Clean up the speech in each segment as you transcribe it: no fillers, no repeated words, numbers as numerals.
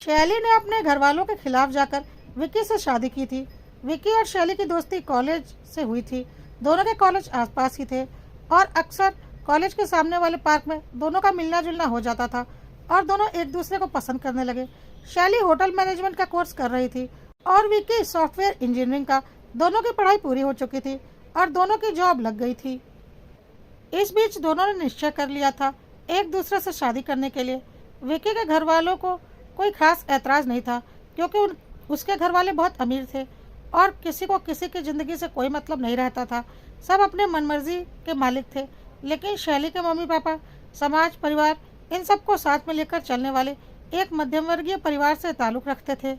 शैली ने अपने घर वालों के खिलाफ जाकर विक्की से शादी की थी। विक्की और शैली की दोस्ती कॉलेज से हुई थी। दोनों के कॉलेज आसपास ही थे और अक्सर कॉलेज के सामने वाले पार्क में दोनों का मिलना जुलना हो जाता था और दोनों एक दूसरे को पसंद करने लगे। शैली होटल मैनेजमेंट का कोर्स कर रही थी और विक्की सॉफ्टवेयर इंजीनियरिंग का। दोनों की पढ़ाई पूरी हो चुकी थी और दोनों की जॉब लग गई थी। इस बीच दोनों ने निश्चय कर लिया था एक दूसरे से शादी करने के लिए। विक्की के घर वालों को कोई खास ऐतराज नहीं था क्योंकि उसके घर वाले बहुत अमीर थे और किसी को किसी की ज़िंदगी से कोई मतलब नहीं रहता था। सब अपने मनमर्जी के मालिक थे। लेकिन शैली के मम्मी पापा, समाज, परिवार, इन सबको साथ में लेकर चलने वाले एक मध्यम वर्गीय परिवार से ताल्लुक़ रखते थे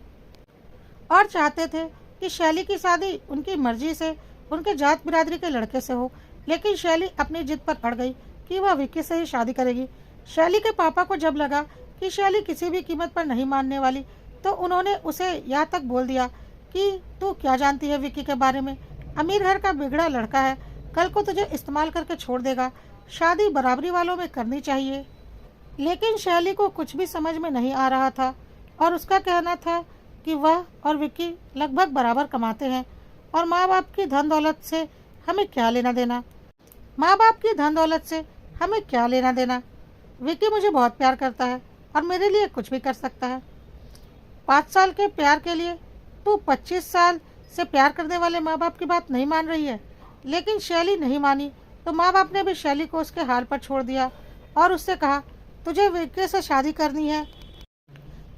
और चाहते थे कि शैली की शादी उनकी मर्जी से उनके जात बिरादरी के लड़के से हो। लेकिन शैली अपनी जिद पर अड़ गई कि वह विक्की से ही शादी करेगी। शैली के पापा को जब लगा कि शैली किसी भी कीमत पर नहीं मानने वाली तो उन्होंने उसे यहाँ तक बोल दिया कि तू क्या जानती है विक्की के बारे में। अमीर घर का बिगड़ा लड़का है, कल को तुझे इस्तेमाल करके छोड़ देगा। शादी बराबरी वालों में करनी चाहिए। लेकिन शैली को कुछ भी समझ में नहीं आ रहा था और उसका कहना था कि वह और विक्की लगभग बराबर कमाते हैं और माँ बाप की धन दौलत से हमें क्या लेना देना। माँ बाप की धन दौलत से हमें क्या लेना देना। विक्की मुझे बहुत प्यार करता है और मेरे लिए कुछ भी कर सकता है। 5 साल के प्यार के लिए तू 25 साल से प्यार करने वाले माँ बाप की बात नहीं मान रही है। लेकिन शैली नहीं मानी तो माँ बाप ने भी शैली को उसके हाल पर छोड़ दिया और उससे कहा, तुझे विक्की से शादी करनी है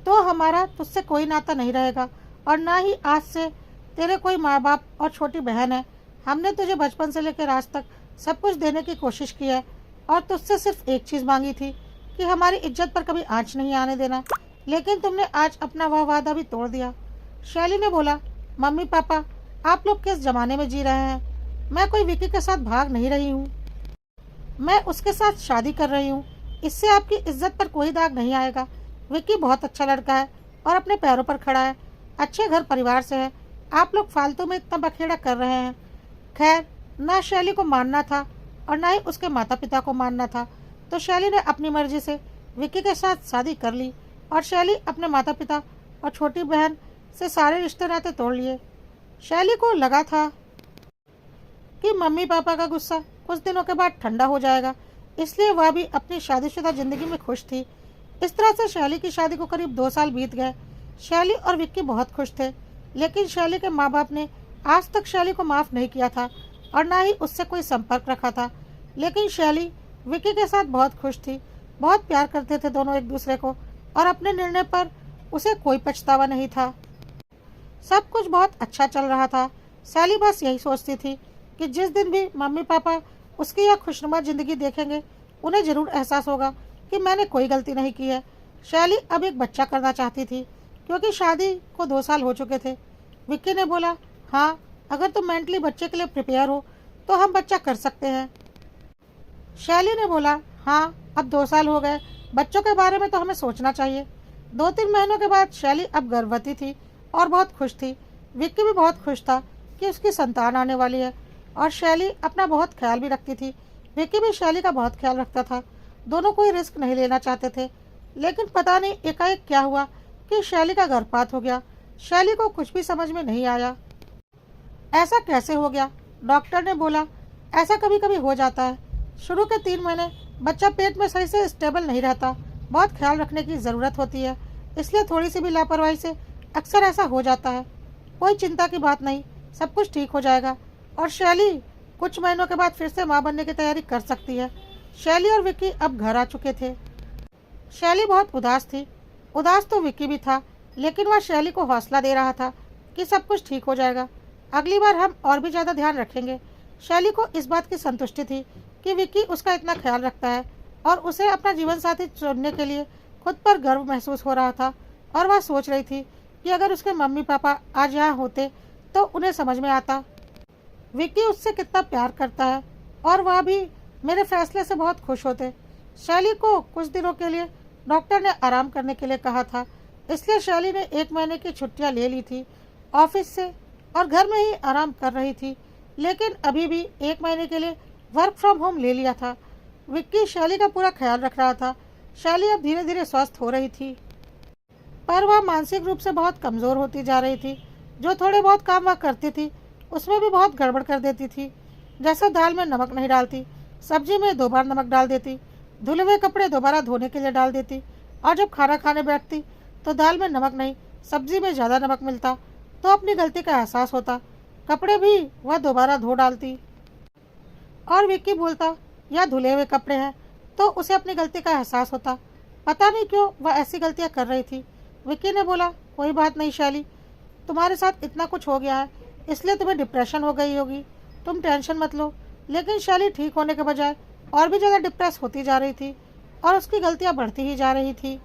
तो हमारा तुझसे कोई नाता नहीं रहेगा और ना ही आज से तेरे कोई माँ बाप और छोटी बहन है। हमने तुझे बचपन से लेकर आज तक सब कुछ देने की कोशिश की है और तुझसे सिर्फ एक चीज़ मांगी थी कि हमारी इज्जत पर कभी आंच नहीं आने देना। लेकिन तुमने आज अपना वह वादा भी तोड़ दिया। शैली ने बोला, मम्मी पापा, आप लोग किस जमाने में जी रहे हैं। मैं कोई विक्की के साथ भाग नहीं रही हूँ, मैं उसके साथ शादी कर रही हूँ। इससे आपकी इज्जत पर कोई दाग नहीं आएगा। विक्की बहुत अच्छा लड़का है और अपने पैरों पर खड़ा है, अच्छे घर परिवार से है। आप लोग फालतू में इतना बखेड़ा कर रहे हैं। खैर, ना शैली को मानना था और ना ही उसके माता पिता को मानना था, तो शैली ने अपनी मर्जी से विक्की के साथ शादी कर ली और शैली अपने माता पिता और छोटी बहन से सारे रिश्ते नाते तोड़ लिए। शैली को लगा था कि मम्मी पापा का गुस्सा कुछ दिनों के बाद ठंडा हो जाएगा, इसलिए वह भी अपनी शादीशुदा जिंदगी में खुश थी। इस तरह से शैली की शादी को करीब 2 साल बीत गए। शैली और विक्की बहुत खुश थे, लेकिन शैली के माँ बाप ने आज तक शैली को माफ़ नहीं किया था और ना ही उससे कोई संपर्क रखा था। लेकिन शैली विक्की के साथ बहुत खुश थी, बहुत प्यार करते थे दोनों एक दूसरे को और अपने निर्णय पर उसे कोई पछतावा नहीं था। सब कुछ बहुत अच्छा चल रहा था। शैली बस यही सोचती थी कि जिस दिन भी मम्मी पापा उसकी यह खुशनुमा ज़िंदगी देखेंगे, उन्हें ज़रूर एहसास होगा कि मैंने कोई गलती नहीं की है। शैली अब एक बच्चा करना चाहती थी क्योंकि शादी को 2 साल हो चुके थे। विक्की ने बोला, हाँ, अगर तुम मेंटली बच्चे के लिए प्रिपेयर हो तो हम बच्चा कर सकते हैं। शैली ने बोला, हाँ, अब 2 साल हो गए, बच्चों के बारे में तो हमें सोचना चाहिए। 2-3 महीनों के बाद शैली अब गर्भवती थी और बहुत खुश थी। विक्की भी बहुत खुश था कि उसकी संतान आने वाली है और शैली अपना बहुत ख्याल भी रखती थी। विक्की भी शैली का बहुत ख्याल रखता था। दोनों कोई रिस्क नहीं लेना चाहते थे। लेकिन पता नहीं एकाएक क्या हुआ कि शैली का गर्भपात हो गया। शैली को कुछ भी समझ में नहीं आया, ऐसा कैसे हो गया। डॉक्टर ने बोला, ऐसा कभी कभी हो जाता है। शुरू के 3 महीने बच्चा पेट में सही से स्टेबल नहीं रहता, बहुत ख्याल रखने की ज़रूरत होती है, इसलिए थोड़ी सी भी लापरवाही से अक्सर ऐसा हो जाता है। कोई चिंता की बात नहीं, सब कुछ ठीक हो जाएगा और शैली कुछ महीनों के बाद फिर से माँ बनने की तैयारी कर सकती है। शैली और विक्की अब घर आ चुके थे। शैली बहुत उदास थी। उदास तो विक्की भी था, लेकिन वह शैली को हौसला दे रहा था कि सब कुछ ठीक हो जाएगा, अगली बार हम और भी ज़्यादा ध्यान रखेंगे। शैली को इस बात की संतुष्टि थी कि विक्की उसका इतना ख्याल रखता है और उसे अपना जीवन साथी चुनने के लिए खुद पर गर्व महसूस हो रहा था। और वह सोच रही थी कि अगर उसके मम्मी पापा आज यहाँ होते तो उन्हें समझ में आता विक्की उससे कितना प्यार करता है और वह भी मेरे फैसले से बहुत खुश होते। शैली को कुछ दिनों के लिए डॉक्टर ने आराम करने के लिए कहा था, इसलिए शैली ने 1 महीने की छुट्टियां ले ली थी ऑफिस से और घर में ही आराम कर रही थी। लेकिन अभी भी 1 महीने के लिए वर्क फ्रॉम होम ले लिया था। विक्की शैली का पूरा ख्याल रख रहा था। शैली अब धीरे धीरे स्वस्थ हो रही थी। पर वह मानसिक रूप से बहुत कमज़ोर होती जा रही थी। जो थोड़े बहुत काम वह करती थी उसमें भी बहुत गड़बड़ कर देती थी। जैसे दाल में नमक नहीं डालती, सब्जी में 2 बार नमक डाल देती, धुले हुए कपड़े दोबारा धोने के लिए डाल देती, और जब खाना खाने बैठती तो दाल में नमक नहीं, सब्जी में ज़्यादा नमक मिलता तो अपनी गलती का एहसास होता, कपड़े भी वह दोबारा धो डालती। और विक्की बोलता यह धुले हुए कपड़े हैं तो उसे अपनी गलती का एहसास होता। पता नहीं क्यों वह ऐसी गलतियां कर रही थी। विक्की ने बोला कोई बात नहीं शैली, तुम्हारे साथ इतना कुछ हो गया है इसलिए तुम्हें डिप्रेशन हो गई होगी, तुम टेंशन मत लो। लेकिन शैली ठीक होने के बजाय और भी ज़्यादा डिप्रेस होती जा रही थी और उसकी गलतियां बढ़ती ही जा रही थी।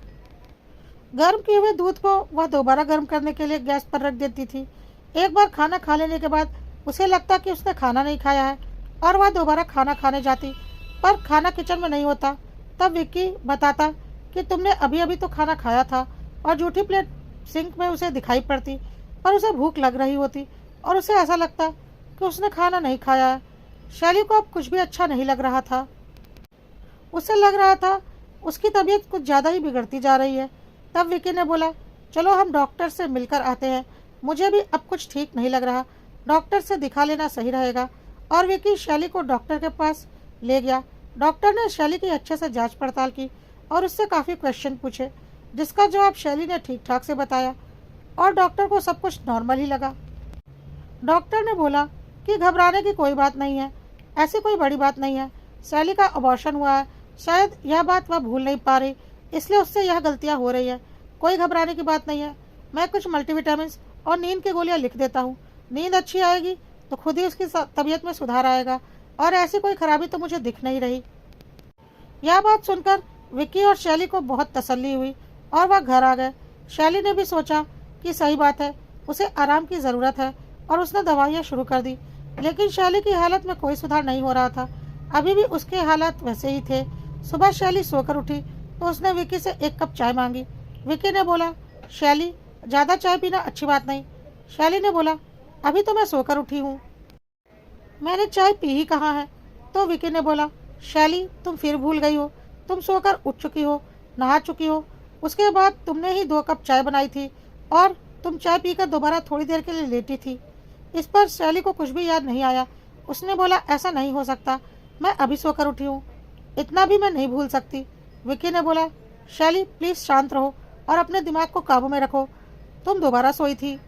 गर्म किए हुए दूध को वह दोबारा गर्म करने के लिए गैस पर रख देती थी। एक बार खाना खा लेने के बाद उसे लगता कि उसने खाना नहीं खाया है और वह दोबारा खाना खाने जाती, पर खाना किचन में नहीं होता। तब विक्की बताता कि तुमने अभी अभी तो खाना खाया था, और जूठी प्लेट सिंक में उसे दिखाई पड़ती, पर उसे भूख लग रही होती और उसे ऐसा लगता कि उसने खाना नहीं खाया है। शैली को अब कुछ भी अच्छा नहीं लग रहा था। उसे लग रहा था उसकी तबीयत कुछ ज़्यादा ही बिगड़ती जा रही है। तब विक्की ने बोला चलो हम डॉक्टर से मिलकर आते हैं, मुझे भी अब कुछ ठीक नहीं लग रहा, डॉक्टर से दिखा लेना सही रहेगा। और विक्की शैली को डॉक्टर के पास ले गया। डॉक्टर ने शैली की अच्छे से जांच पड़ताल की और उससे काफ़ी क्वेश्चन पूछे, जिसका जवाब शैली ने ठीक ठाक से बताया और डॉक्टर को सब कुछ नॉर्मल ही लगा। डॉक्टर ने बोला कि घबराने की कोई बात नहीं है, ऐसी कोई बड़ी बात नहीं है, शैली का अबॉर्शन हुआ है, शायद यह बात वह भूल नहीं पा रही इसलिए उससे यह गलतियां हो रही है, कोई घबराने की बात नहीं है। मैं कुछ मल्टीविटामिन और नींद की गोलियां लिख देता हूँ, नींद अच्छी आएगी तो खुद ही उसकी तबीयत में सुधार आएगा और ऐसी कोई खराबी तो मुझे दिख नहीं रही। यह बात सुनकर विक्की और शैली को बहुत तसल्ली हुई और वह घर आ गए। शैली ने भी सोचा कि सही बात है, उसे आराम की ज़रूरत है और उसने दवाइयाँ शुरू कर दी। लेकिन शैली की हालत में कोई सुधार नहीं हो रहा था, अभी भी उसके हालात वैसे ही थे। सुबह शैली सोकर उठी तो उसने विक्की से 1 कप चाय मांगी। विक्की ने बोला शैली ज़्यादा चाय पीना अच्छी बात नहीं। शैली ने बोला अभी तो मैं सोकर उठी हूँ, मैंने चाय पी ही कहाँ है। तो विक्की ने बोला शैली तुम फिर भूल गई हो, तुम सोकर उठ चुकी हो, नहा चुकी हो, उसके बाद तुमने ही 2 कप चाय बनाई थी और तुम चाय पीकर दोबारा थोड़ी देर के लिए लेटी थी। इस पर शैली को कुछ भी याद नहीं आया। उसने बोला ऐसा नहीं हो सकता, मैं अभी सोकर उठी हूँ, इतना भी मैं नहीं भूल सकती। विक्की ने बोला शैली प्लीज़ शांत रहो और अपने दिमाग को काबू में रखो, तुम दोबारा सोई थी।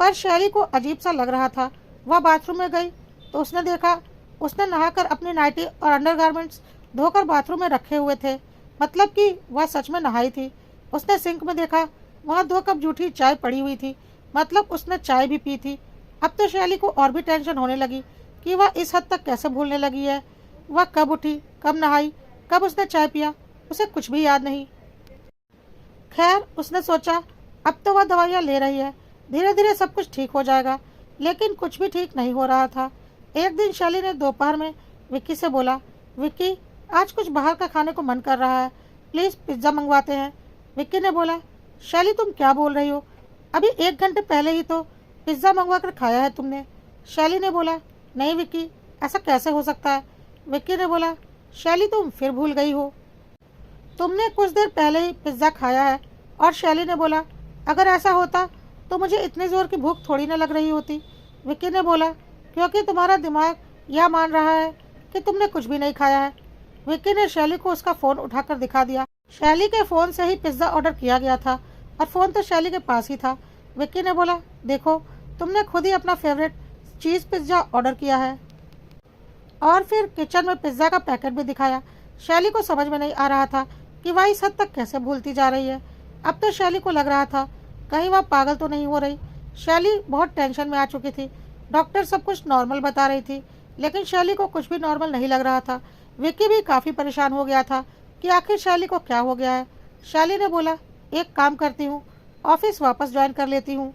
पर शैली को अजीब सा लग रहा था। वह बाथरूम में गई तो उसने देखा उसने नहाकर अपनी नाइटी और अंडरगारमेंट्स धोकर बाथरूम में रखे हुए थे, मतलब कि वह सच में नहाई थी। उसने सिंक में देखा वहाँ 2 कप जूठी चाय पड़ी हुई थी, मतलब उसने चाय भी पी थी। अब तो शैली को और भी टेंशन होने लगी कि वह इस हद तक कैसे भूलने लगी है। वह कब उठी, कब नहाई, कब उसने चाय पिया, उसे कुछ भी याद नहीं। खैर उसने सोचा अब तो वह दवाइयाँ ले रही है, धीरे धीरे सब कुछ ठीक हो जाएगा। लेकिन कुछ भी ठीक नहीं हो रहा था। एक दिन शैली ने दोपहर में विक्की से बोला विक्की आज कुछ बाहर का खाने को मन कर रहा है, प्लीज़ पिज्ज़ा मंगवाते हैं। विक्की ने बोला शैली तुम क्या बोल रही हो, अभी 1 घंटे पहले ही तो पिज्ज़ा मंगवा कर खाया है तुमने। शैली ने बोला नहीं विक्की ऐसा कैसे हो सकता है। विक्की ने बोला शैली तुम फिर भूल गई हो, तुमने कुछ देर पहले ही पिज्ज़ा खाया है। और शैली ने बोला अगर ऐसा होता तो मुझे इतनी ज़ोर की भूख थोड़ी ना लग रही होती। विक्की ने बोला क्योंकि तुम्हारा दिमाग यह मान रहा है कि तुमने कुछ भी नहीं खाया है। विक्की ने शैली को उसका फ़ोन उठाकर दिखा दिया। शैली के फ़ोन से ही पिज़्ज़ा ऑर्डर किया गया था और फ़ोन तो शैली के पास ही था। विक्की ने बोला देखो तुमने खुद ही अपना फेवरेट चीज़ पिज़्ज़ा ऑर्डर किया है। और फिर किचन में पिज़्ज़ा का पैकेट भी दिखाया। शैली को समझ में नहीं आ रहा था कि वह इस हद तक कैसे भूलती जा रही है। अब तो शैली को लग रहा था कहीं वह पागल तो नहीं हो रही। शैली बहुत टेंशन में आ चुकी थी। डॉक्टर सब कुछ नॉर्मल बता रही थी, लेकिन शैली को कुछ भी नॉर्मल नहीं लग रहा था। विक्की भी काफ़ी परेशान हो गया था कि आखिर शैली को क्या हो गया है। शैली ने बोला एक काम करती हूँ, ऑफिस वापस ज्वाइन कर लेती हूँ,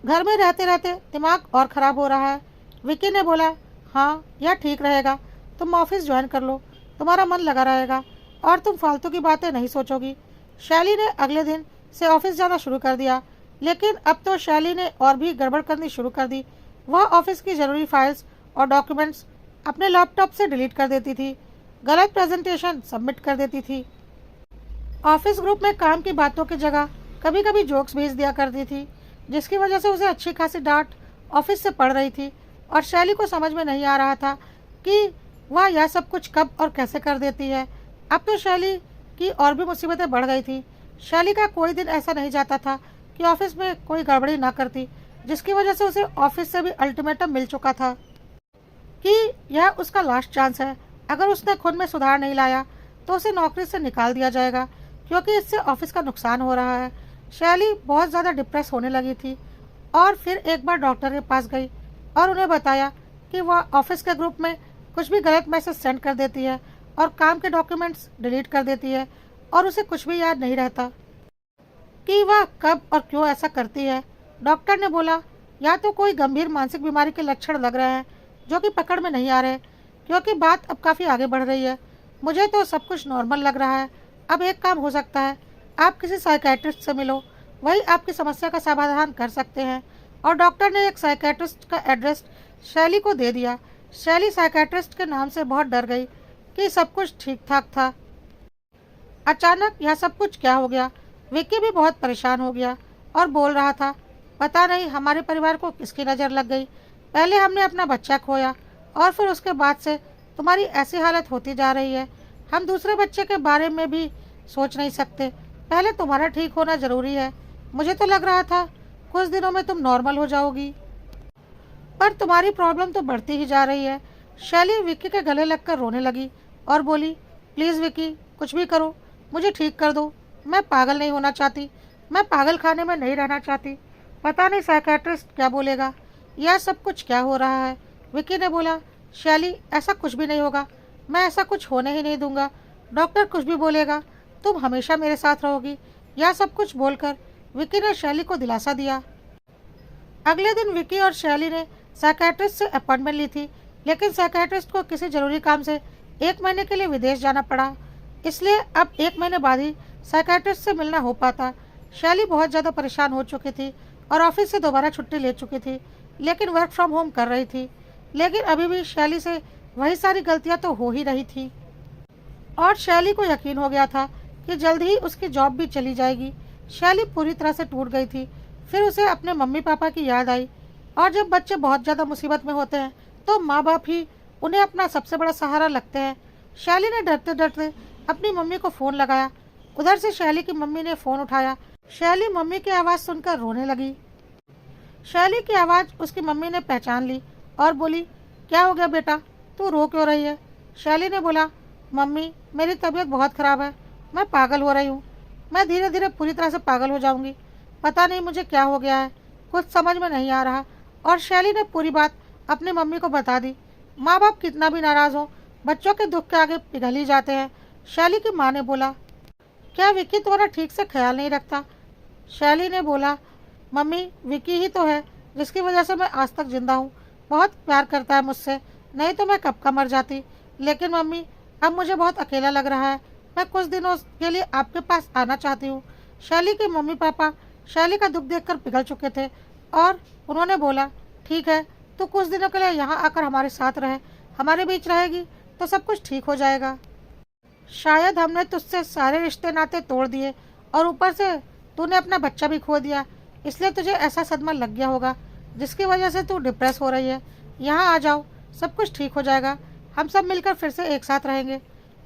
घर में रहते रहते दिमाग और ख़राब हो रहा है। विक्की ने बोला हाँ यह ठीक रहेगा, तुम ऑफिस ज्वाइन कर लो, तुम्हारा मन लगा रहेगा और तुम फालतू की बातें नहीं सोचोगी। शैली ने अगले दिन से ऑफिस जाना शुरू कर दिया, लेकिन अब तो शैली ने और भी गड़बड़ करनी शुरू कर दी। वह ऑफिस की ज़रूरी फाइल्स और डॉक्यूमेंट्स अपने लैपटॉप से डिलीट कर देती थी, गलत प्रेजेंटेशन सबमिट कर देती थी ऑफिस ग्रुप में काम की बातों की जगह कभी कभी जोक्स भेज दिया करती थी, जिसकी वजह से उसे अच्छी खासी डांट ऑफिस से पड़ रही थी। और शैली को समझ में नहीं आ रहा था कि वह यह सब कुछ कब और कैसे कर देती है। अब तो शैली की और भी मुसीबतें बढ़ गई थी। शैली का कोई दिन ऐसा नहीं जाता था कि ऑफिस में कोई गड़बड़ी ना करती, जिसकी वजह से उसे ऑफिस से भी अल्टीमेटम मिल चुका था कि यह उसका लास्ट चांस है। अगर उसने खुद में सुधार नहीं लाया तो उसे नौकरी से निकाल दिया जाएगा, क्योंकि इससे ऑफिस का नुकसान हो रहा है। शैली बहुत ज़्यादा डिप्रेस होने लगी थी और फिर एक बार डॉक्टर के पास गई और उन्हें बताया कि वह ऑफिस के ग्रुप में कुछ भी गलत मैसेज सेंड कर देती है और काम के डॉक्यूमेंट्स डिलीट कर देती है और उसे कुछ भी याद नहीं रहता कि वह कब और क्यों ऐसा करती है। डॉक्टर ने बोला, या तो कोई गंभीर मानसिक बीमारी के लक्षण लग रहे हैं जो कि पकड़ में नहीं आ रहे, क्योंकि बात अब काफ़ी आगे बढ़ रही है। मुझे तो सब कुछ नॉर्मल लग रहा है। अब एक काम हो सकता है, आप किसी साइकेट्रिस्ट से मिलो, वही आपकी समस्या का समाधान कर सकते हैं। और डॉक्टर ने एक साइकेट्रिस्ट का एड्रेस शैली को दे दिया। शैली साइकेट्रिस्ट के नाम से बहुत डर गई कि सब कुछ ठीक ठाक था। अचानक यह सब कुछ क्या हो गया। विक्की भी बहुत परेशान हो गया और बोल रहा था, पता नहीं हमारे परिवार को किसकी नज़र लग गई। पहले हमने अपना बच्चा खोया और फिर उसके बाद से तुम्हारी ऐसी हालत होती जा रही है। हम दूसरे बच्चे के बारे में भी सोच नहीं सकते। पहले तुम्हारा ठीक होना ज़रूरी है। मुझे तो लग रहा था कुछ दिनों में तुम नॉर्मल हो जाओगी, पर तुम्हारी प्रॉब्लम तो बढ़ती ही जा रही है। शैली विक्की के गले लगकर रोने लगी और बोली, प्लीज़ विक्की, कुछ भी करो, मुझे ठीक कर दो। मैं पागल नहीं होना चाहती, मैं पागल खाने में नहीं रहना चाहती। पता नहीं साइकेट्रिस्ट क्या बोलेगा। यह सब कुछ क्या हो रहा है। विक्की ने बोला, शैली ऐसा कुछ भी नहीं होगा, मैं ऐसा कुछ होने ही नहीं दूंगा। डॉक्टर कुछ भी बोलेगा, तुम हमेशा मेरे साथ रहोगी। यह सब कुछ बोलकर विक्की ने शैली को दिलासा दिया। अगले दिन विक्की और शैली ने साइकेट्रिस्ट से अपॉइंटमेंट ली थी, लेकिन साइकेट्रिस्ट को किसी जरूरी काम से 1 महीने के लिए विदेश जाना पड़ा, इसलिए अब 1 महीने बाद ही साइकेट्रिस्ट से मिलना हो पाता। शैली बहुत ज़्यादा परेशान हो चुकी थी और ऑफिस से दोबारा छुट्टी ले चुकी थी, लेकिन वर्क फ्रॉम होम कर रही थी। लेकिन अभी भी शैली से वही सारी गलतियां तो हो ही रही थी और शैली को यकीन हो गया था कि जल्द ही उसकी जॉब भी चली जाएगी। शैली पूरी तरह से टूट गई थी। फिर उसे अपने मम्मी पापा की याद आई, और जब बच्चे बहुत ज़्यादा मुसीबत में होते हैं तो माँ बाप ही उन्हें अपना सबसे बड़ा सहारा लगते हैं। शैली ने डरते डरते अपनी मम्मी को फ़ोन लगाया। उधर से शैली की मम्मी ने फ़ोन उठाया। शैली मम्मी की आवाज़ सुनकर रोने लगी। शैली की आवाज़ उसकी मम्मी ने पहचान ली और बोली, क्या हो गया बेटा, तू रो क्यों रही है। शैली ने बोला, मम्मी मेरी तबीयत बहुत ख़राब है, मैं पागल हो रही हूँ, मैं धीरे धीरे पूरी तरह से पागल हो जाऊँगी। पता नहीं मुझे क्या हो गया है, कुछ समझ में नहीं आ रहा। और शैली ने पूरी बात अपनी मम्मी को बता दी। माँ बाप कितना भी नाराज़ हो, बच्चों के दुख के आगे पिघल ही जाते हैं। शैली की माँ ने बोला, क्या विक्की तुम्हारा ठीक से ख्याल नहीं रखता। शैली ने बोला, मम्मी विक्की ही तो है जिसकी वजह से मैं आज तक जिंदा हूँ। बहुत प्यार करता है मुझसे, नहीं तो मैं कब का मर जाती। लेकिन मम्मी अब मुझे बहुत अकेला लग रहा है, मैं कुछ दिनों के लिए आपके पास आना चाहती हूँ। शैली के मम्मी पापा शैली का दुख देखकर पिघल चुके थे और उन्होंने बोला, ठीक है, तो कुछ दिनों के लिए यहाँ आकर हमारे साथ रहे, हमारे बीच रहेगी तो सब कुछ ठीक हो जाएगा। शायद हमने तुझसे सारे रिश्ते नाते तोड़ दिए और ऊपर से तूने अपना बच्चा भी खो दिया, इसलिए तुझे ऐसा सदमा लग गया होगा जिसकी वजह से तू डिप्रेस हो रही है। यहाँ आ जाओ, सब कुछ ठीक हो जाएगा, हम सब मिलकर फिर से एक साथ रहेंगे।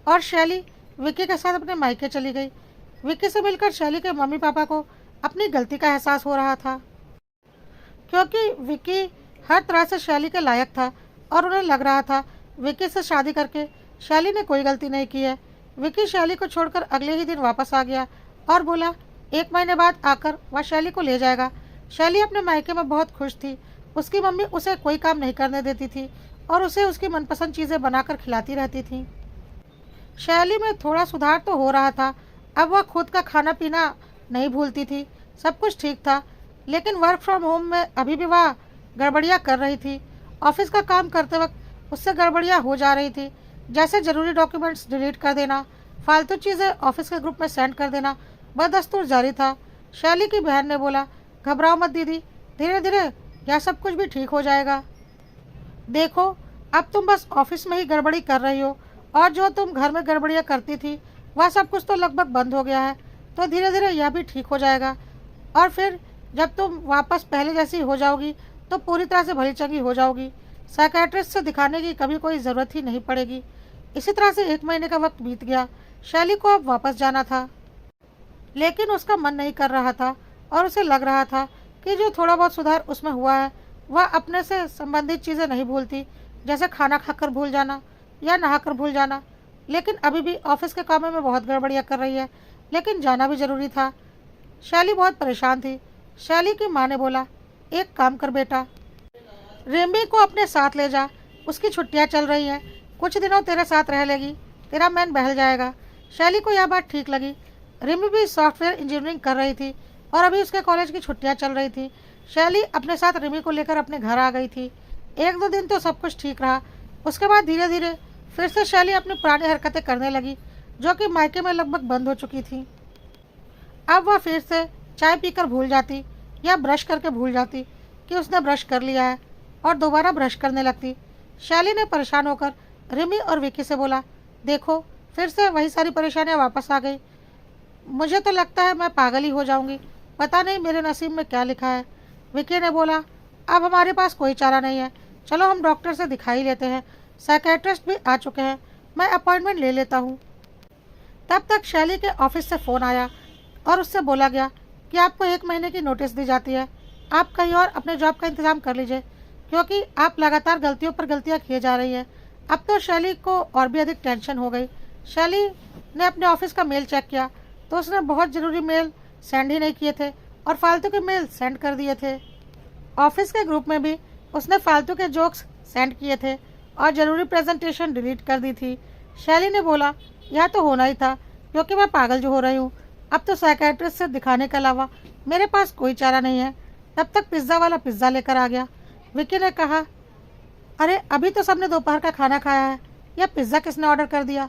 और शैली विक्की के साथ अपने मायके चली गई। विक्की से मिलकर शैली के मम्मी पापा को अपनी गलती का एहसास हो रहा था, क्योंकि विक्की हर तरह से शैली के लायक था और उन्हें लग रहा था विक्की से शादी करके शैली ने कोई गलती नहीं की है। विक्की शैली को छोड़कर अगले ही दिन वापस आ गया और बोला 1 महीने बाद आकर वह शैली को ले जाएगा। शैली अपने मायके में बहुत खुश थी। उसकी मम्मी उसे कोई काम नहीं करने देती थी और उसे उसकी मनपसंद चीज़ें बनाकर खिलाती रहती थी। शैली में थोड़ा सुधार तो हो रहा था, अब वह खुद का खाना पीना नहीं भूलती थी, सब कुछ ठीक था। लेकिन वर्क फ्रॉम होम में अभी भी वह गड़बड़ियाँ कर रही थी। ऑफिस का काम करते वक्त उससे गड़बड़ियाँ हो जा रही थी, जैसे ज़रूरी डॉक्यूमेंट्स डिलीट कर देना, फालतू चीज़ें ऑफिस के ग्रुप में सेंड कर देना बदस्तूर जारी था। शैली की बहन ने बोला, घबराओ मत दीदी, धीरे धीरे यह सब कुछ भी ठीक हो जाएगा। देखो अब तुम बस ऑफिस में ही गड़बड़ी कर रही हो और जो तुम घर में गड़बड़ियाँ करती थी वह सब कुछ तो लगभग बंद हो गया है, तो धीरे धीरे यह भी ठीक हो जाएगा। और फिर जब तुम वापस पहले जैसी हो जाओगी तो पूरी तरह से भली चंगी हो जाओगी। साइकेट्रिस्ट से दिखाने की कभी कोई ज़रूरत ही नहीं पड़ेगी। इसी तरह से 1 महीने का वक्त बीत गया। शैली को अब वापस जाना था, लेकिन उसका मन नहीं कर रहा था और उसे लग रहा था कि जो थोड़ा बहुत सुधार उसमें हुआ है वह अपने से संबंधित चीज़ें नहीं भूलती, जैसे खाना खाकर भूल जाना या नहाकर भूल जाना। लेकिन अभी भी ऑफिस के कामों में बहुत गड़बड़ियाँ कर रही है, लेकिन जाना भी ज़रूरी था। शैली बहुत परेशान थी। शैली की माँ ने बोला, एक काम कर बेटा, रिमी को अपने साथ ले जा, उसकी छुट्टियां चल रही हैं, कुछ दिनों तेरे साथ रह लेगी, तेरा मन बहल जाएगा। शैली को यह बात ठीक लगी। रिमी भी सॉफ्टवेयर इंजीनियरिंग कर रही थी और अभी उसके कॉलेज की छुट्टियां चल रही थी। शैली अपने साथ रिमी को लेकर अपने घर आ गई थी। 1-2 दिन तो सब कुछ ठीक रहा। उसके बाद धीरे धीरे फिर से शैली अपनी पुरानी हरकतें करने लगी, जो कि मायके में लगभग बंद हो चुकी थी। अब वह फिर से चाय पीकर भूल जाती या ब्रश करके भूल जाती कि उसने ब्रश कर लिया है और दोबारा ब्रश करने लगती। शैली ने परेशान होकर रिमी और विकी से बोला, देखो फिर से वही सारी परेशानियां वापस आ गई। मुझे तो लगता है मैं पागल ही हो जाऊंगी, पता नहीं मेरे नसीब में क्या लिखा है। विकी ने बोला, अब हमारे पास कोई चारा नहीं है, चलो हम डॉक्टर से दिखाई लेते हैं, साइकेट्रिस्ट भी आ चुके हैं, मैं अपॉइंटमेंट ले लेता हूँ। तब तक शैली के ऑफिस से फ़ोन आया और उससे बोला गया कि आपको 1 महीने की नोटिस दी जाती है, आप कहीं और अपने जॉब का इंतज़ाम कर लीजिए, क्योंकि आप लगातार गलतियों पर गलतियां किए जा रही हैं। अब तो शैली को और भी अधिक टेंशन हो गई। शैली ने अपने ऑफिस का मेल चेक किया तो उसने बहुत ज़रूरी मेल सेंड ही नहीं किए थे और फालतू के मेल सेंड कर दिए थे। ऑफिस के ग्रुप में भी उसने फालतू के जोक्स सेंड किए थे और ज़रूरी प्रेजेंटेशन डिलीट कर दी थी। शैली ने बोला, यह तो होना ही था, क्योंकि मैं पागल जो हो रही हूँ। अब तो साइकेट्रिस्ट से दिखाने के अलावा मेरे पास कोई चारा नहीं है। तब तक पिज़्ज़ा वाला पिज़्ज़ा लेकर आ गया। विकी ने कहा, अरे अभी तो सबने दोपहर का खाना खाया है, यह पिज़्ज़ा किसने ऑर्डर कर दिया?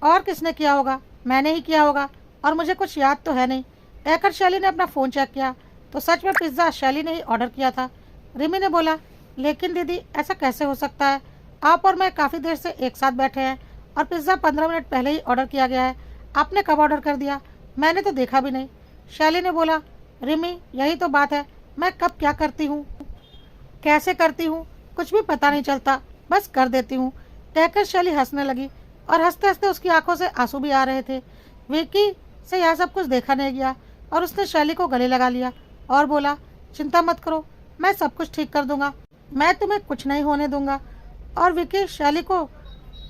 और किसने किया होगा? मैंने ही किया होगा, और मुझे कुछ याद तो है नहीं। कहकर शैली ने अपना फ़ोन चेक किया तो सच में पिज़्ज़ा शैली ने ही ऑर्डर किया था। रिमी ने बोला, लेकिन दीदी ऐसा कैसे हो सकता है? आप और मैं काफ़ी देर से एक साथ बैठे हैं और पिज़्ज़ा 15 मिनट पहले ही ऑर्डर किया गया है। आपने कब ऑर्डर कर दिया? मैंने तो देखा भी नहीं। शैली ने बोला, रिमी यही तो बात है, मैं कब क्या करती हूँ, कैसे करती हूँ, कुछ भी पता नहीं चलता, बस कर देती हूँ। कहकर शैली हंसने लगी और हंसते हंसते उसकी आंखों से आंसू भी आ रहे थे। विकी से यह सब कुछ देखा नहीं गया और उसने शैली को गले लगा लिया और बोला, चिंता मत करो, मैं सब कुछ ठीक कर दूंगा, मैं तुम्हें कुछ नहीं होने दूंगा। और विकी शैली को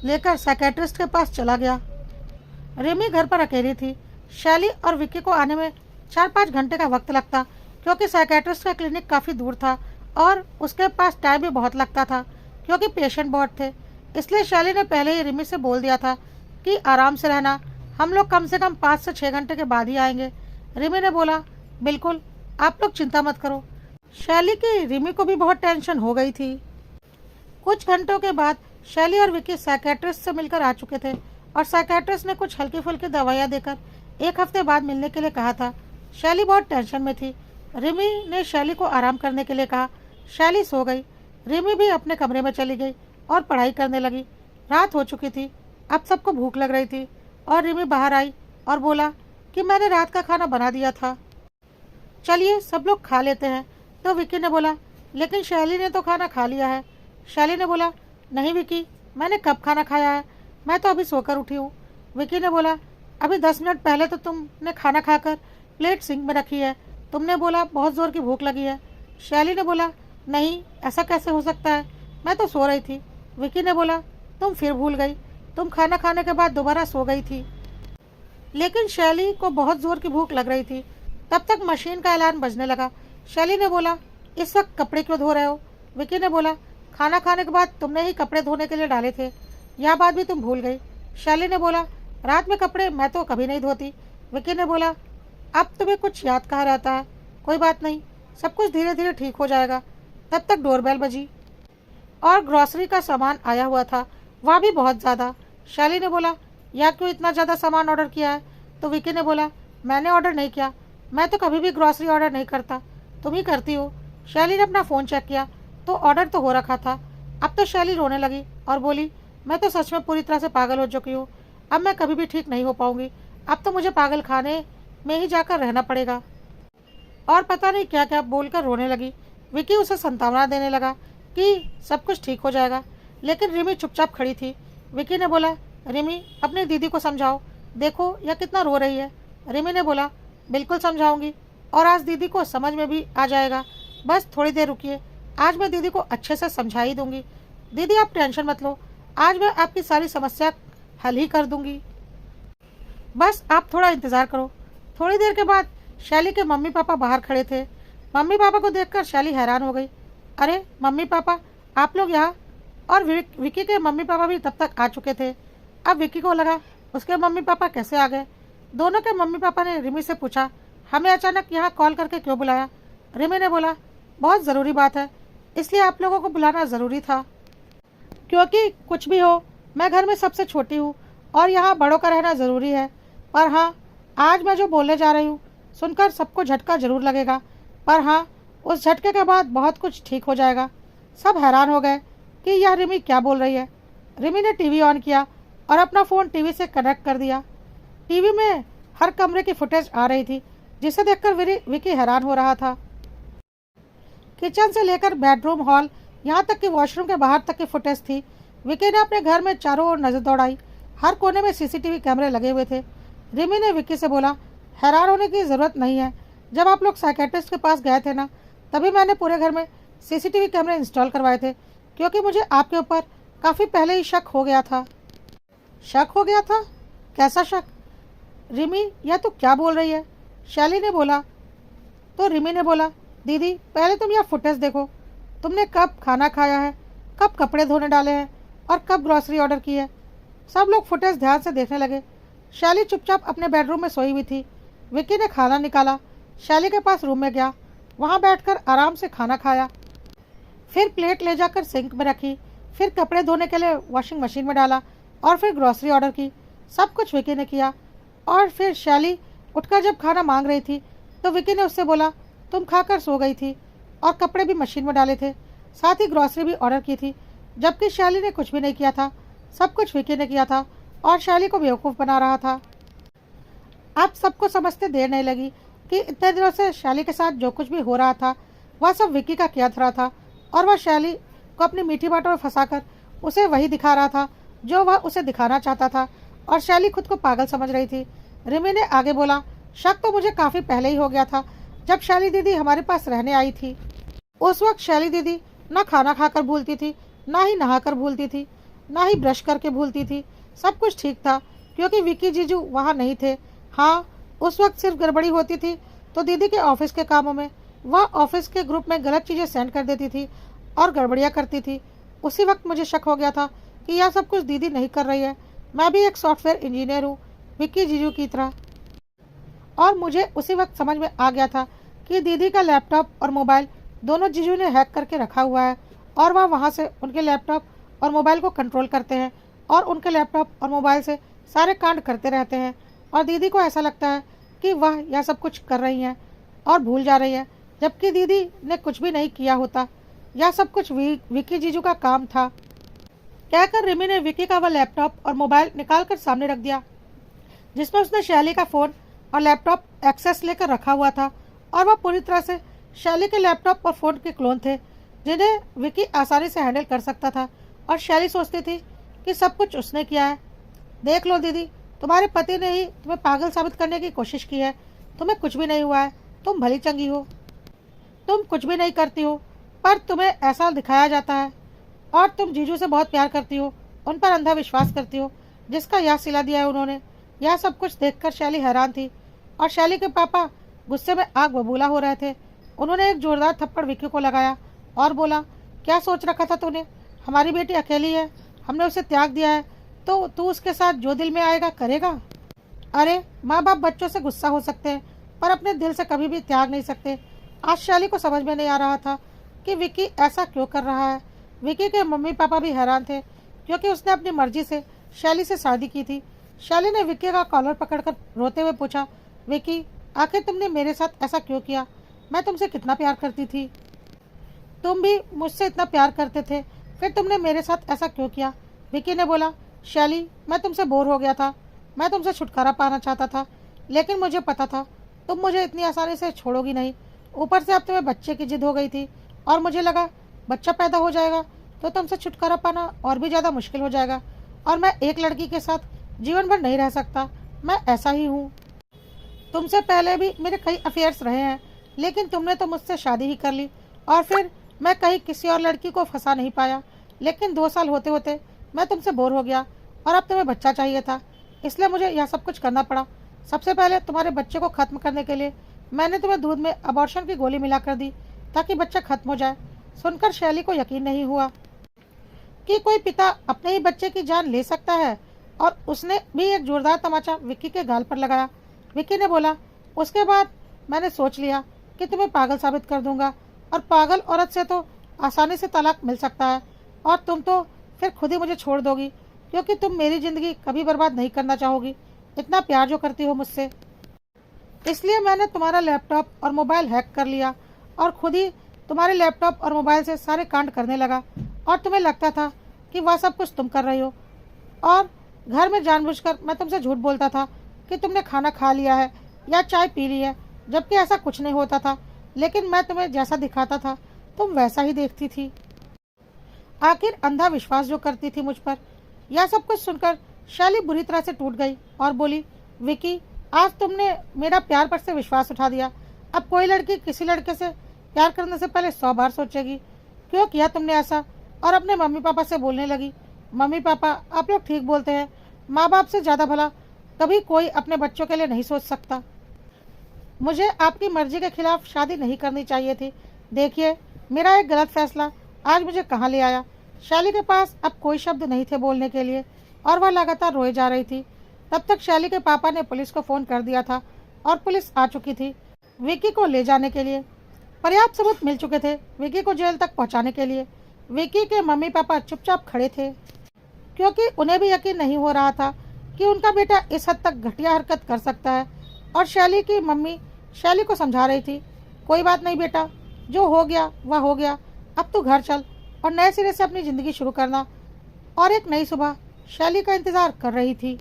लेकर साइकेट्रिस्ट के पास चला गया। रिमी घर पर अकेली थी। शैली और विकी को आने में 4-5 घंटे का वक्त लगता, क्योंकि साइकेट्रिस्ट का क्लिनिक काफ़ी दूर था और उसके पास टाइम भी बहुत लगता था, क्योंकि पेशेंट बहुत थे। इसलिए शैली ने पहले ही रिमी से बोल दिया था कि आराम से रहना, हम लोग कम से कम 5 से 6 घंटे के बाद ही आएंगे। रिमी ने बोला, बिल्कुल, आप लोग चिंता मत करो। शैली की रिमी को भी बहुत टेंशन हो गई थी। कुछ घंटों के बाद शैली और विकी साइकेट्रिस्ट से मिलकर आ चुके थे और साइकेट्रिस्ट ने कुछ हल्की फुल्की दवाइयाँ देकर 1 हफ्ते बाद मिलने के लिए कहा था। शैली बहुत टेंशन में थी। रिमी ने शैली को आराम करने के लिए कहा। शैली सो गई। रिमी भी अपने कमरे में चली गई और पढ़ाई करने लगी। रात हो चुकी थी, अब सबको भूख लग रही थी और रिमी बाहर आई और बोला कि मैंने रात का खाना बना दिया था, चलिए सब लोग खा लेते हैं। तो विकी ने बोला, लेकिन शैली ने तो खाना खा लिया है। शैली ने बोला, नहीं विकी, मैंने कब खाना खाया है, मैं तो अभी सोकर उठी हूँ। विकी ने बोला, अभी 10 मिनट पहले तो तुमने खाना खाकर प्लेट सिंक में रखी है, तुमने बोला बहुत ज़ोर की भूख लगी है। शैली ने बोला, नहीं ऐसा कैसे हो सकता है, मैं तो सो रही थी। विकी ने बोला, तुम फिर भूल गई, तुम खाना खाने के बाद दोबारा सो गई थी। लेकिन शैली को बहुत ज़ोर की भूख लग रही थी। तब तक मशीन का अलार्म बजने लगा। शैली ने बोला, इस वक्त कपड़े क्यों धो रहे हो? विकी ने बोला, खाना खाने के बाद तुमने ही कपड़े धोने के लिए डाले थे, यह बात भी तुम भूल गई। शैली ने बोला, रात में कपड़े मैं तो कभी नहीं धोती। विकी ने बोला, अब तुम्हें कुछ याद कहाँ रहता है, कोई बात नहीं, सब कुछ धीरे धीरे ठीक हो जाएगा। तब तक डोरबेल बजी और ग्रॉसरी का सामान आया हुआ था, वह भी बहुत ज़्यादा। शैली ने बोला, यह क्यों इतना ज़्यादा सामान ऑर्डर किया है? तो विकी ने बोला, मैंने ऑर्डर नहीं किया, मैं तो कभी भी ग्रॉसरी ऑर्डर नहीं करता, तुम ही करती हो। शैली ने अपना फ़ोन चेक किया तो ऑर्डर तो हो रखा था। अब तो शैली रोने लगी और बोली, मैं तो सच में पूरी तरह से पागल हो चुकी हूँ, अब मैं कभी भी ठीक नहीं हो पाऊंगी। अब तो मुझे पागल खाने में ही जाकर रहना पड़ेगा। और पता नहीं क्या क्या बोलकर रोने लगी। विकी उसे सांत्वना देने लगा कि सब कुछ ठीक हो जाएगा, लेकिन रिमी चुपचाप खड़ी थी। विकी ने बोला, रिमी अपनी दीदी को समझाओ, देखो यह कितना रो रही है। रिमी ने बोला, बिल्कुल समझाऊंगी, और आज दीदी को समझ में भी आ जाएगा। बस थोड़ी देर रुकिए, आज मैं दीदी को अच्छे से समझा ही दूंगी। दीदी आप टेंशन मत लो, आज मैं आपकी सारी समस्या हल ही कर दूंगी। बस आप थोड़ा इंतज़ार करो। थोड़ी देर के बाद शैली के मम्मी पापा बाहर खड़े थे। मम्मी पापा को देखकर शैली हैरान हो गई। अरे मम्मी पापा, आप लोग यहाँ? और विकी के मम्मी पापा भी तब तक आ चुके थे। अब विकी को लगा उसके मम्मी पापा कैसे आ गए। दोनों के मम्मी पापा ने रिमी से पूछा, हमें अचानक यहाँ कॉल करके क्यों बुलाया? रिमी ने बोला, बहुत ज़रूरी बात है, इसलिए आप लोगों को बुलाना ज़रूरी था। क्योंकि कुछ भी हो, मैं घर में सबसे छोटी हूँ और यहाँ बड़ों का रहना ज़रूरी है। पर हाँ, आज मैं जो बोलने जा रही हूँ सुनकर सबको झटका जरूर लगेगा, पर हाँ, उस झटके के बाद बहुत कुछ ठीक हो जाएगा। सब हैरान हो गए कि यह रिमी क्या बोल रही है। रिमी ने टीवी ऑन किया और अपना फ़ोन टीवी से कनेक्ट कर दिया। टीवी में हर कमरे की फुटेज आ रही थी, जिसे देखकर विकी हैरान हो रहा था। किचन से लेकर बेडरूम, हॉल, यहाँ तक कि वॉशरूम के बाहर तक की फुटेज थी। विकी ने अपने घर में चारों ओर नजर दौड़ाई। हर कोने में सीसीटीवी कैमरे लगे हुए थे। रिमी ने विकी से बोला, हैरान होने की ज़रूरत नहीं है, जब आप लोग साइकेट्रिस्ट के पास गए थे ना, तभी मैंने पूरे घर में सीसीटीवी कैमरे इंस्टॉल करवाए थे, क्योंकि मुझे आपके ऊपर काफ़ी पहले ही शक हो गया था। शक हो गया था? कैसा शक? रिमी, यह तो क्या बोल रही है? शैली ने बोला। तो रिमी ने बोला, दीदी पहले तुम यह फुटेज देखो। तुमने कब खाना खाया है, कब कपड़े धोने डाले हैं और कब ग्रॉसरी ऑर्डर की है। सब लोग फुटेज ध्यान से देखने लगे। शैली चुपचाप अपने बेडरूम में सोई हुई थी। विकी ने खाना निकाला, शैली के पास रूम में गया, वहाँ बैठकर आराम से खाना खाया। फिर प्लेट ले जाकर सिंक में रखी, फिर कपड़े धोने के लिए वॉशिंग मशीन में डाला और फिर ग्रॉसरी ऑर्डर की। सब कुछ विकी ने किया। और फिर शैली उठकर जब खाना मांग रही थी तो विकी ने उससे बोला, तुम खाकर सो गई थी और कपड़े भी मशीन में डाले थे, साथ ही ग्रॉसरी भी ऑर्डर की थी, जबकि शैली ने कुछ भी नहीं किया था। सब कुछ विकी ने किया था और शैली को बेवकूफ़ बना रहा था। अब सबको समझते देर नहीं लगी कि इतने दिनों से शैली के साथ जो कुछ भी हो रहा था वह सब विकी का किया धरा था, और वह शैली को अपनी मीठी बातों में फंसाकर उसे वही दिखा रहा था जो वह उसे दिखाना चाहता था, और शैली खुद को पागल समझ रही थी। रिमी ने आगे बोला, शक तो मुझे काफ़ी पहले ही हो गया था, जब शैली दीदी हमारे पास रहने आई थी। उस वक्त शैली दीदी ना खाना खाकर भूलती थी, ना ही नहाकर भूलती थी, ना ही ब्रश करके भूलती थी। सब कुछ ठीक था क्योंकि विकी जीजू वहाँ नहीं थे। हाँ, उस वक्त सिर्फ गड़बड़ी होती थी तो दीदी के ऑफिस के कामों में। वह ऑफिस के ग्रुप में गलत चीज़ें सेंड कर देती थी और गड़बड़ियाँ करती थी। उसी वक्त मुझे शक हो गया था कि यह सब कुछ दीदी नहीं कर रही है। मैं भी एक सॉफ्टवेयर इंजीनियर हूँ, विक्की जीजू की तरह। और मुझे उसी वक्त समझ में आ गया था कि दीदी का लैपटॉप और मोबाइल दोनों जीजू ने हैक करके रखा हुआ है, और वह वहाँ से उनके लैपटॉप और मोबाइल को कंट्रोल करते हैं और उनके लैपटॉप और मोबाइल से सारे कांड करते रहते हैं। और दीदी को ऐसा लगता है कि वह यह सब कुछ कर रही हैं और भूल जा रही है, जबकि दीदी ने कुछ भी नहीं किया होता। यह सब कुछ विक्की जीजू का काम था। कहकर रिमी ने विक्की का वह लैपटॉप और मोबाइल निकाल कर सामने रख दिया, जिसमें उसने शैली का फ़ोन और लैपटॉप एक्सेस लेकर रखा हुआ था, और वह पूरी तरह से शैली के लैपटॉप और फ़ोन के क्लोन थे, जिन्हें विक्की आसानी से हैंडल कर सकता था। और शैली सोचती थी कि सब कुछ उसने किया है। देख लो दीदी, तुम्हारे पति ने ही तुम्हें पागल साबित करने की कोशिश की है। तुम्हें कुछ भी नहीं हुआ है, तुम भली चंगी हो, तुम कुछ भी नहीं करती हो, पर तुम्हें ऐसा दिखाया जाता है। और तुम जीजू से बहुत प्यार करती हो, उन पर अंधा विश्वास करती हो, जिसका यह सिला दिया है उन्होंने। यह सब कुछ देखकर शैली हैरान थी, और शैली के पापा गुस्से में आग बबूला हो रहे थे। उन्होंने एक जोरदार थप्पड़ विक्की को लगाया और बोला, क्या सोच रखा था तूने? हमारी बेटी अकेली है, हमने उसे त्याग दिया है, तो तू उसके साथ जो दिल में आएगा करेगा? अरे माँ बाप बच्चों से गुस्सा हो सकते हैं, पर अपने दिल से कभी भी त्याग नहीं सकते। आज शैली को समझ में नहीं आ रहा था कि विक्की ऐसा क्यों कर रहा है। विक्की के मम्मी पापा भी हैरान थे, क्योंकि उसने अपनी मर्जी से शैली से शादी की थी। शैली ने विक्की का कॉलर पकड़कर रोते हुए पूछा, विक्की आखिर तुमने मेरे साथ ऐसा क्यों किया? मैं तुमसे कितना प्यार करती थी, तुम भी मुझसे इतना प्यार करते थे, फिर तुमने मेरे साथ ऐसा क्यों किया? विक्की ने बोला, शैली मैं तुमसे बोर हो गया था, मैं तुमसे छुटकारा पाना चाहता था, लेकिन मुझे पता था तुम मुझे इतनी आसानी से छोड़ोगी नहीं। ऊपर से अब तुम्हें बच्चे की जिद हो गई थी और मुझे लगा बच्चा पैदा हो जाएगा तो तुमसे छुटकारा पाना और भी ज़्यादा मुश्किल हो जाएगा और मैं एक लड़की के साथ जीवन भर नहीं रह सकता। मैं ऐसा ही हूँ। तुमसे पहले भी मेरे कई अफेयर्स रहे हैं, लेकिन तुमने तो मुझसे शादी ही कर ली और फिर मैं कहीं किसी और लड़की को फंसा नहीं पाया। लेकिन 2 साल होते होते मैं तुमसे बोर हो गया और अब तुम्हें बच्चा चाहिए था, इसलिए मुझे यह सब कुछ करना पड़ा। सबसे पहले तुम्हारे बच्चे को ख़त्म करने के लिए मैंने तुम्हें दूध में अबॉर्शन की गोली मिलाकर दी ताकि बच्चा खत्म हो जाए। सुनकर शैली को यकीन नहीं हुआ कि कोई पिता अपने ही बच्चे की जान ले सकता है और उसने भी एक जोरदार तमाचा विक्की के गाल पर लगाया। विक्की ने बोला, उसके बाद मैंने सोच लिया कि तुम्हें पागल साबित कर दूंगा और पागल औरत से तो आसानी से तलाक मिल सकता है और तुम तो फिर खुद ही मुझे छोड़ दोगी क्योंकि तुम मेरी ज़िंदगी कभी बर्बाद नहीं करना चाहोगी, इतना प्यार जो करती हो मुझसे। इसलिए मैंने तुम्हारा लैपटॉप और मोबाइल हैक कर लिया और खुद ही तुम्हारे लैपटॉप और मोबाइल से सारे कांड करने लगा और तुम्हें लगता था कि वह सब कुछ तुम कर रही हो। और घर में जानबूझकर मैं तुमसे झूठ बोलता था कि तुमने खाना खा लिया है या चाय पी ली है, जबकि ऐसा कुछ नहीं होता था। लेकिन मैं तुम्हें जैसा दिखाता था तुम वैसा ही देखती थी। आखिर अंधा विश्वास जो करती थी मुझ पर। यह सब कुछ सुनकर शैली बुरी तरह से टूट गई और बोली, विकी, आज तुमने मेरा प्यार पर से विश्वास उठा दिया। अब कोई लड़की किसी लड़के से प्यार करने से पहले 100 बार सोचेगी। क्यों किया तुमने ऐसा? और अपने मम्मी पापा से बोलने लगी, मम्मी पापा आप लोग ठीक बोलते हैं, माँ बाप से ज़्यादा भला कभी कोई अपने बच्चों के लिए नहीं सोच सकता। मुझे आपकी मर्जी के खिलाफ शादी नहीं करनी चाहिए थी। देखिए, मेरा एक गलत फैसला आज मुझे कहाँ ले आया। शैली के पास अब कोई शब्द नहीं थे बोलने के लिए और वह लगातार रोए जा रही थी। तब तक शैली के पापा ने पुलिस को फ़ोन कर दिया था और पुलिस आ चुकी थी विकी को ले जाने के लिए। पर्याप्त सबूत मिल चुके थे विकी को जेल तक पहुंचाने के लिए। विकी के मम्मी पापा चुपचाप खड़े थे क्योंकि उन्हें भी यकीन नहीं हो रहा था कि उनका बेटा इस हद तक घटिया हरकत कर सकता है। और शैली की मम्मी शैली को समझा रही थी, कोई बात नहीं बेटा, जो हो गया वह हो गया, अब तू घर चल और नए सिरे से अपनी ज़िंदगी शुरू करना। और एक नई सुबह शैली का इंतज़ार कर रही थी।